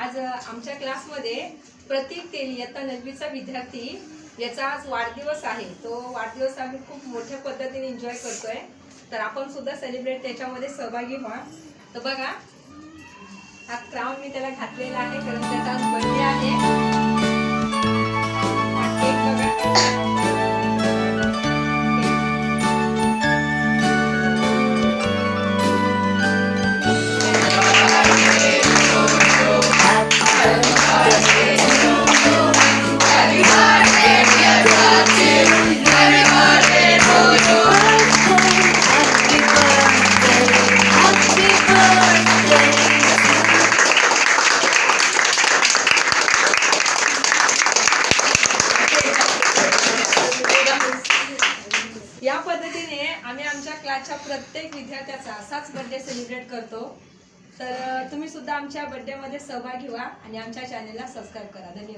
आज आमच्या क्लासमध्ये प्रतीक तेली इयत्ता 9वीचा विद्यार्थी याचा आज वाढदिवस आहे। तो वाढदिवस आम्ही खूप मोठ्या पद्धतीने एन्जॉय करतोय, तर आपण सुद्धा सेलिब्रेट त्याच्यामध्ये सहभागी व्हा। तर बघा हा क्राउन मी त्याला घातलेला आहे कारण त्याचा आज बर्थडे आहे। केक बघा या पद्धतीने आम्ही आमच्या क्लासच्या प्रत्येक विद्यार्थ्याचा असाच बर्थडे सेलिब्रेट करतो। तर तुम्ही सुद्धा आमच्या बर्थडे मध्ये सहभागी व्हा आणि आमच्या चॅनलला सबस्क्राइब करा। धन्यवाद।